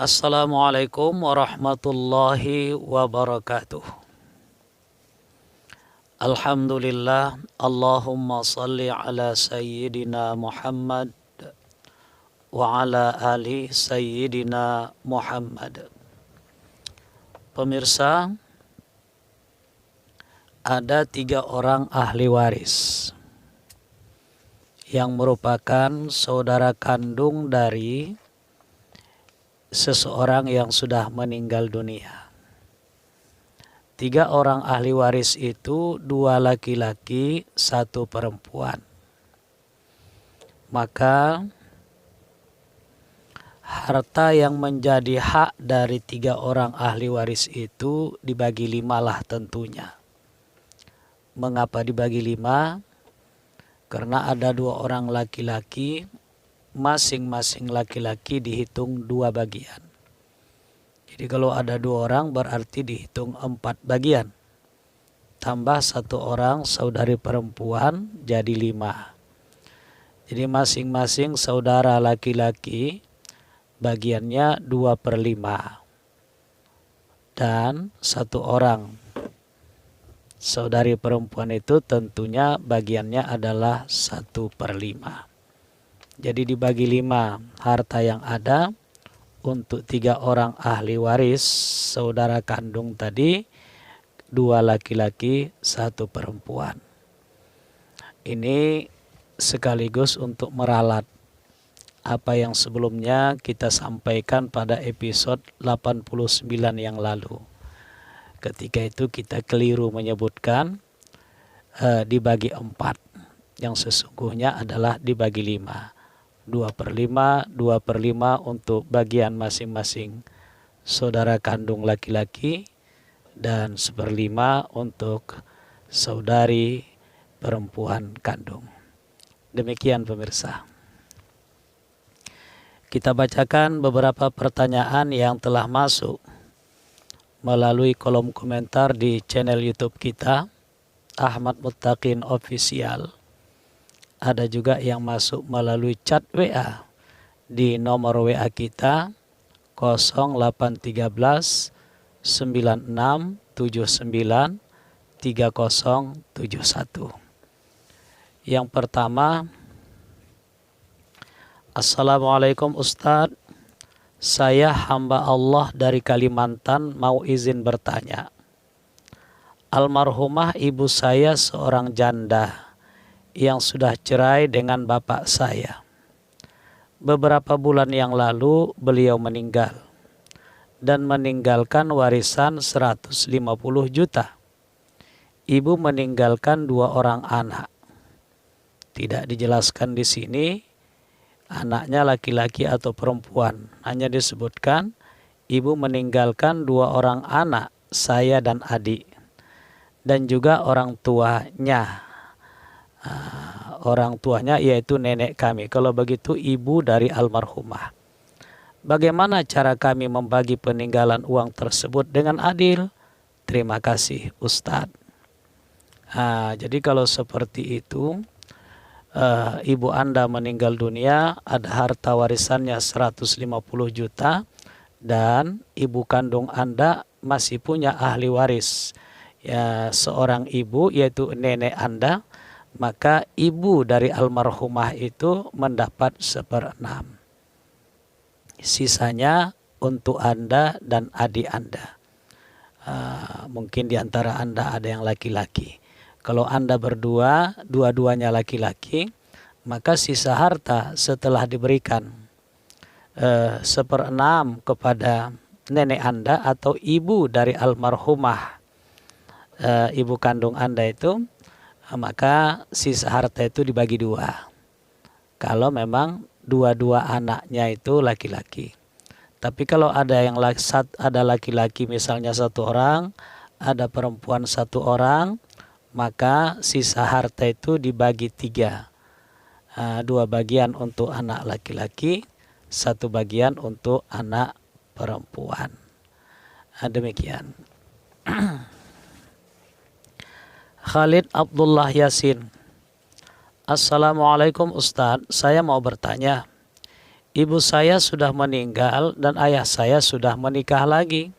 Assalamualaikum warahmatullahi wabarakatuh. Alhamdulillah, Allahumma salli ala Sayyidina Muhammad wa ala ali Sayyidina Muhammad. Pemirsa, ada 3 orang ahli waris yang merupakan saudara kandung dari seseorang yang sudah meninggal dunia. 3 orang ahli waris itu 2 laki-laki, 1 perempuan. Maka harta yang menjadi hak dari 3 orang ahli waris itu dibagi 5 lah tentunya. Mengapa dibagi 5? Karena ada 2 orang laki-laki, masing-masing laki-laki dihitung 2 bagian. Jadi kalau ada 2 orang berarti dihitung 4 bagian. Tambah 1 orang saudari perempuan jadi 5. Jadi masing-masing saudara laki-laki bagiannya 2/5. Dan 1 orang saudari perempuan itu tentunya bagiannya adalah 1/5. Jadi dibagi 5 harta yang ada untuk 3 orang ahli waris saudara kandung tadi, 2 laki-laki, 1 perempuan. Ini sekaligus untuk meralat apa yang sebelumnya kita sampaikan pada episode 89 yang lalu. Ketika itu kita keliru menyebutkan dibagi 4, yang sesungguhnya adalah dibagi 5. 2/5, 2/5 untuk bagian masing-masing saudara kandung laki-laki dan 1/5 untuk saudari perempuan kandung. Demikian pemirsa. Kita bacakan beberapa pertanyaan yang telah masuk melalui kolom komentar di channel YouTube kita, Ahmad Muttaqin Official. Ada juga yang masuk melalui chat WA di nomor WA kita 0813 9679 3071. Yang pertama, Assalamualaikum Ustadz, saya hamba Allah dari Kalimantan mau izin bertanya. Almarhumah ibu saya seorang janda yang sudah cerai dengan bapak saya. Beberapa bulan yang lalu beliau meninggal dan meninggalkan warisan 150 juta. Ibu meninggalkan 2 orang anak. Tidak dijelaskan di sini anaknya laki-laki atau perempuan. Hanya disebutkan ibu meninggalkan 2 orang anak, saya dan adik. Dan juga orang tuanya. Orang tuanya yaitu nenek kami. Kalau begitu ibu dari almarhumah. Bagaimana cara kami membagi peninggalan uang tersebut dengan adil? Terima kasih Ustadz. Jadi kalau seperti itu, ibu Anda meninggal dunia, ada harta warisannya 150 juta dan ibu kandung Anda masih punya ahli waris, ya, seorang ibu yaitu nenek Anda. Maka ibu dari almarhumah itu mendapat 1/6. Sisanya untuk Anda dan adik Anda. Mungkin di antara Anda ada yang laki-laki. Kalau Anda berdua, dua-duanya laki-laki, maka sisa harta setelah diberikan 1/6 kepada nenek Anda atau ibu dari almarhumah, ibu kandung Anda itu, maka sisa harta itu dibagi 2. Kalau memang dua-dua anaknya itu laki-laki. Tapi kalau ada yang ada laki-laki misalnya 1 orang, ada perempuan 1 orang, maka sisa harta itu dibagi 3. 2 bagian untuk anak laki-laki, 1 bagian untuk anak perempuan. Demikian. Khalid Abdullah Yasin. Assalamualaikum Ustadz, saya mau bertanya. ibu saya sudah meninggal dan ayah saya sudah menikah lagi.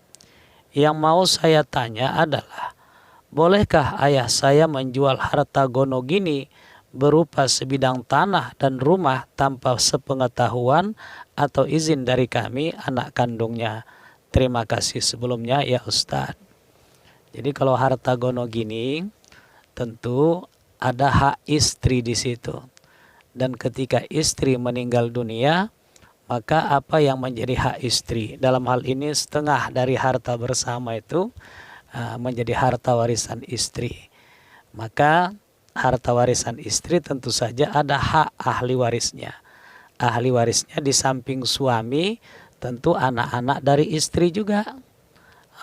Yang mau saya tanya adalah, bolehkah ayah saya menjual harta gono gini berupa sebidang tanah dan rumah tanpa sepengetahuan atau izin dari kami, anak kandungnya? Terima kasih sebelumnya ya Ustadz. Jadi kalau harta gono gini, tentu ada hak istri di situ. Dan ketika istri meninggal dunia, maka apa yang menjadi hak istri? Dalam hal ini setengah dari harta bersama itu menjadi harta warisan istri. Maka harta warisan istri tentu saja ada hak ahli warisnya. Ahli warisnya di samping suami tentu anak-anak dari istri juga.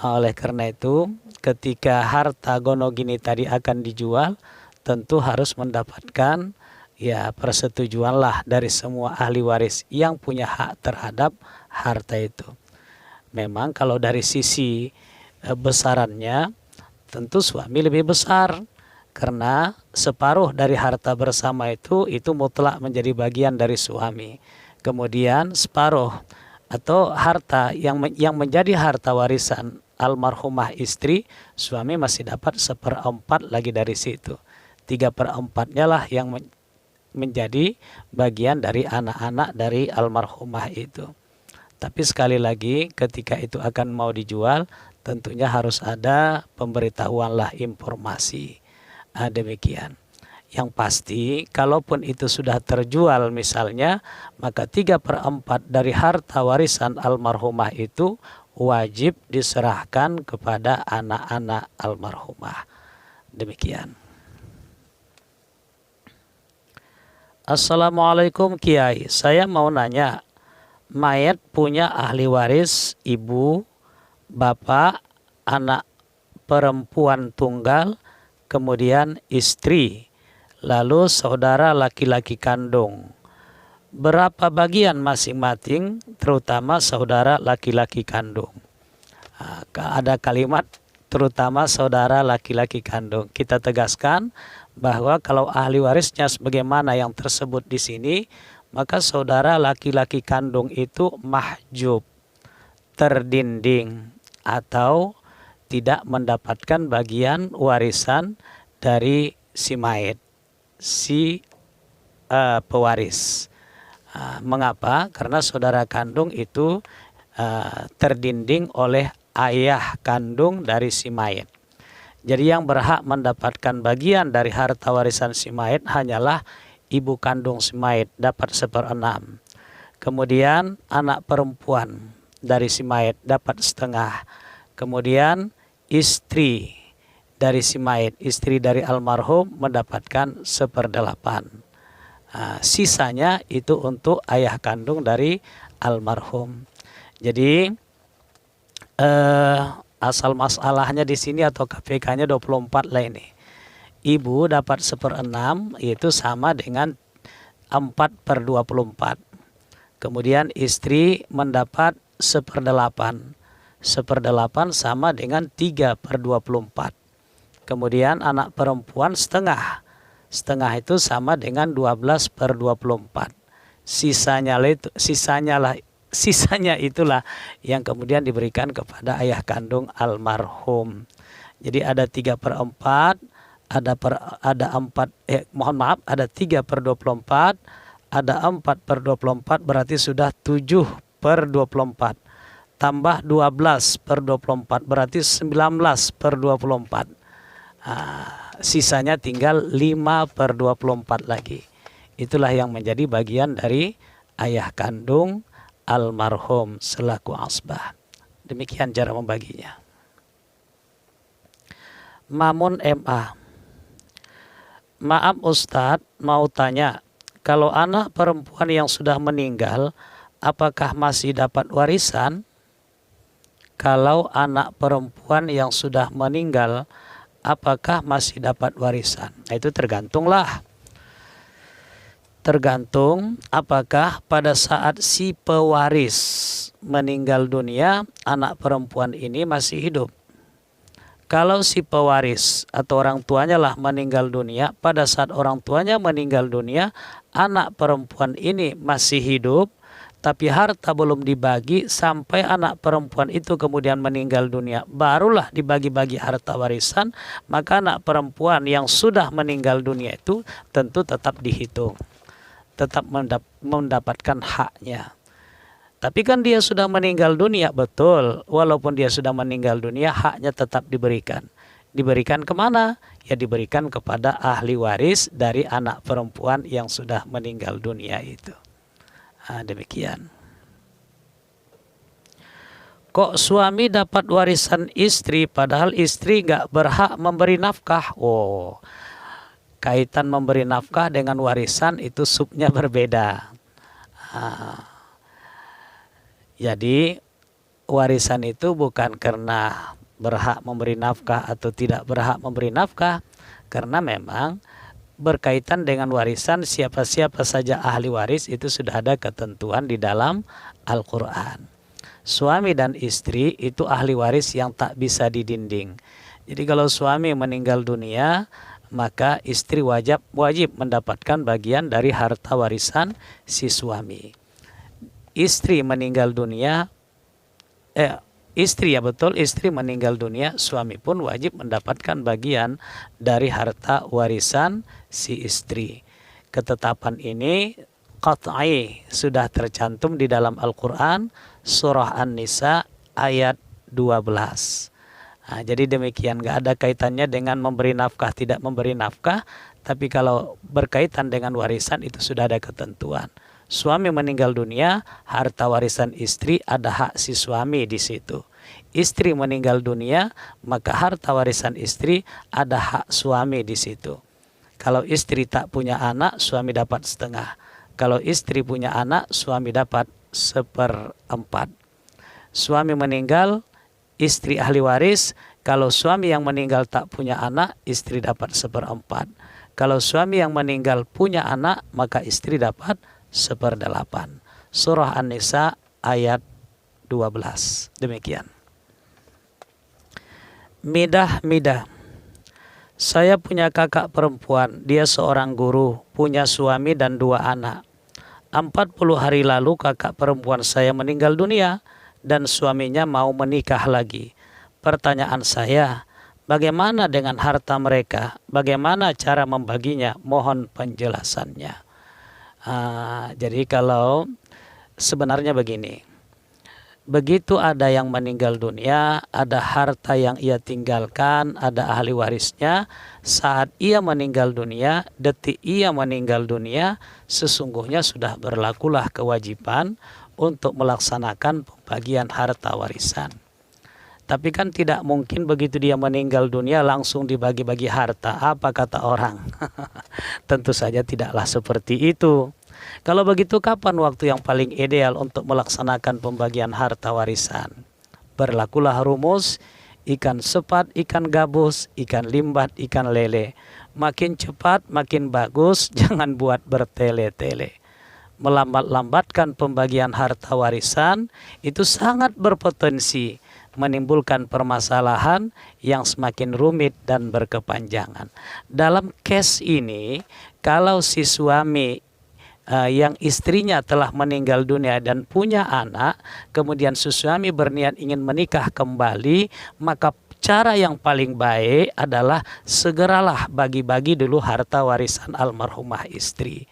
Oleh karena itu ketika harta gono gini tadi akan dijual, tentu harus mendapatkan ya persetujuan lah dari semua ahli waris yang punya hak terhadap harta itu. Memang kalau dari sisi besarannya tentu suami lebih besar, karena separuh dari harta bersama itu mutlak menjadi bagian dari suami. Kemudian separuh atau harta yang menjadi harta warisan almarhumah istri, suami masih dapat 1/4 lagi dari situ. 3/4-nya lah yang menjadi bagian dari anak-anak dari almarhumah itu. Tapi sekali lagi ketika itu akan mau dijual, tentunya harus ada pemberitahuan lah, informasi. Demikian. Yang pasti kalaupun itu sudah terjual misalnya, maka 3/4 dari harta warisan almarhumah itu wajib diserahkan kepada anak-anak almarhumah. Demikian. Assalamualaikum Kiai, saya mau nanya, mayat punya ahli waris ibu, bapak, anak perempuan tunggal, kemudian istri, lalu saudara laki-laki kandung. Berapa bagian masing-masing, terutama saudara laki-laki kandung? Ada kalimat terutama saudara laki-laki kandung. Kita tegaskan bahwa kalau ahli warisnya sebagaimana yang tersebut di sini, maka saudara laki-laki kandung itu mahjub, terdinding, atau tidak mendapatkan bagian warisan dari si mayit, si pewaris. Mengapa? Karena saudara kandung itu terdinding oleh ayah kandung dari si mayit. Jadi yang berhak mendapatkan bagian dari harta warisan si mayit hanyalah ibu kandung si mayit, dapat 1/6. Kemudian anak perempuan dari si mayit dapat 1/2. Kemudian istri dari si mayit, istri dari almarhum mendapatkan 1/8. Sisanya itu untuk ayah kandung dari almarhum. Jadi asal masalahnya di sini atau KPK-nya 24 lah ini. Ibu dapat 1/6, yaitu sama dengan 4/24. Kemudian istri mendapat 1/8. 1/8 sama dengan 3/24. Kemudian anak perempuan setengah. Setengah itu sama dengan 12/24. Sisanya itulah yang kemudian diberikan kepada ayah kandung almarhum. Jadi ada 3/4, ada 3/24, ada 4/24, berarti sudah 7/24. Tambah 12/24 berarti 19/24. Sisanya tinggal 5/24 lagi. Itulah yang menjadi bagian dari ayah kandung almarhum selaku asbah. Demikian cara membaginya. Mamun MA, maaf Ustadz, mau tanya, kalau anak perempuan yang sudah meninggal, apakah masih dapat warisan? Kalau anak perempuan yang sudah meninggal, apakah masih dapat warisan? Nah, itu tergantunglah. Tergantung apakah pada saat si pewaris meninggal dunia, anak perempuan ini masih hidup. Kalau si pewaris atau orang tuanya lah meninggal dunia, pada saat orang tuanya meninggal dunia, anak perempuan ini masih hidup, tapi harta belum dibagi sampai anak perempuan itu kemudian meninggal dunia, barulah dibagi-bagi harta warisan, maka anak perempuan yang sudah meninggal dunia itu tentu tetap dihitung, tetap mendapatkan haknya. Tapi kan dia sudah meninggal dunia, betul, walaupun dia sudah meninggal dunia, haknya tetap diberikan. Diberikan kemana? Ya diberikan kepada ahli waris dari anak perempuan yang sudah meninggal dunia itu. Demikian. Kok suami dapat warisan istri padahal istri gak berhak memberi nafkah? Oh, kaitan memberi nafkah dengan warisan itu subnya berbeda. Jadi warisan itu bukan karena berhak memberi nafkah atau tidak berhak memberi nafkah, karena memang berkaitan dengan warisan siapa-siapa saja ahli waris itu sudah ada ketentuan di dalam Al-Quran. Suami dan istri itu ahli waris yang tak bisa didinding. Jadi kalau suami meninggal dunia, maka istri wajib mendapatkan bagian dari harta warisan si suami. Istri meninggal dunia, istri meninggal dunia, suami pun wajib mendapatkan bagian dari harta warisan si istri. Ketetapan ini qat'i sudah tercantum di dalam Al-Quran surah An-Nisa ayat 12. Jadi demikian, gak ada kaitannya dengan memberi nafkah tidak memberi nafkah, tapi kalau berkaitan dengan warisan itu sudah ada ketentuan. Suami meninggal dunia, harta warisan istri ada hak si suami di situ. Istri meninggal dunia, maka harta warisan istri ada hak suami di situ. Kalau istri tak punya anak, suami dapat setengah. Kalau istri punya anak, suami dapat 1/4. Suami meninggal, istri ahli waris. Kalau suami yang meninggal tak punya anak, istri dapat 1/4. Kalau suami yang meninggal punya anak, maka istri dapat 1/8. Surah An-Nisa ayat 12. Demikian. Midah. Saya punya kakak perempuan, dia seorang guru, punya suami dan 2 anak. 40 hari lalu kakak perempuan saya meninggal dunia dan suaminya mau menikah lagi. Pertanyaan saya, bagaimana dengan harta mereka? Bagaimana cara membaginya? Mohon penjelasannya. Jadi kalau sebenarnya begini, begitu ada yang meninggal dunia, ada harta yang ia tinggalkan, ada ahli warisnya. Saat ia meninggal dunia, detik ia meninggal dunia, sesungguhnya sudah berlakulah kewajiban untuk melaksanakan pembagian harta warisan. Tapi kan tidak mungkin begitu dia meninggal dunia langsung dibagi-bagi harta. Apa kata orang? Tentu saja tidaklah seperti itu. Kalau begitu kapan waktu yang paling ideal untuk melaksanakan pembagian harta warisan? Berlakulah rumus ikan sepat, ikan gabus, ikan limbat, ikan lele. Makin cepat makin bagus, jangan buat bertele-tele. Melambat-lambatkan pembagian harta warisan itu sangat berpotensi menimbulkan permasalahan yang semakin rumit dan berkepanjangan. Dalam case ini, kalau si suami yang istrinya telah meninggal dunia dan punya anak, kemudian si suami berniat ingin menikah kembali, maka cara yang paling baik adalah segeralah bagi-bagi dulu harta warisan almarhumah istri.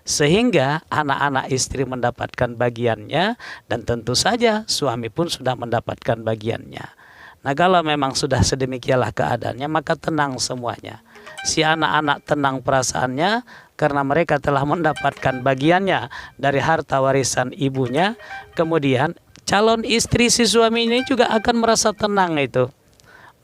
Sehingga anak-anak istri mendapatkan bagiannya dan tentu saja suami pun sudah mendapatkan bagiannya. Nah kalau memang sudah sedemikianlah keadaannya, maka tenang semuanya. Si anak-anak tenang perasaannya karena mereka telah mendapatkan bagiannya dari harta warisan ibunya. Kemudian calon istri si suami ini juga akan merasa tenang itu.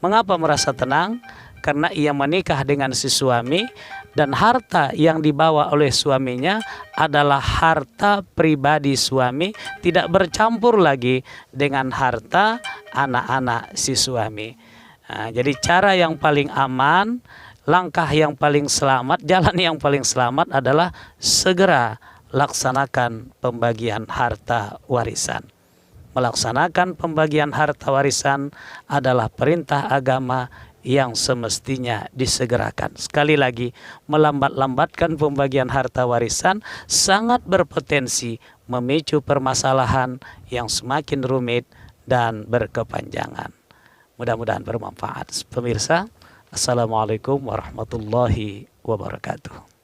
Mengapa merasa tenang? Karena ia menikah dengan si suami dan harta yang dibawa oleh suaminya adalah harta pribadi suami, tidak bercampur lagi dengan harta anak-anak si suami. Jadi cara yang paling aman, langkah yang paling selamat, jalan yang paling selamat adalah segera laksanakan pembagian harta warisan. Melaksanakan pembagian harta warisan adalah perintah agama yang semestinya disegerakan. Sekali lagi, melambat-lambatkan pembagian harta warisan sangat berpotensi memicu permasalahan yang semakin rumit dan berkepanjangan. Mudah-mudahan bermanfaat. Pemirsa, Assalamualaikum warahmatullahi wabarakatuh.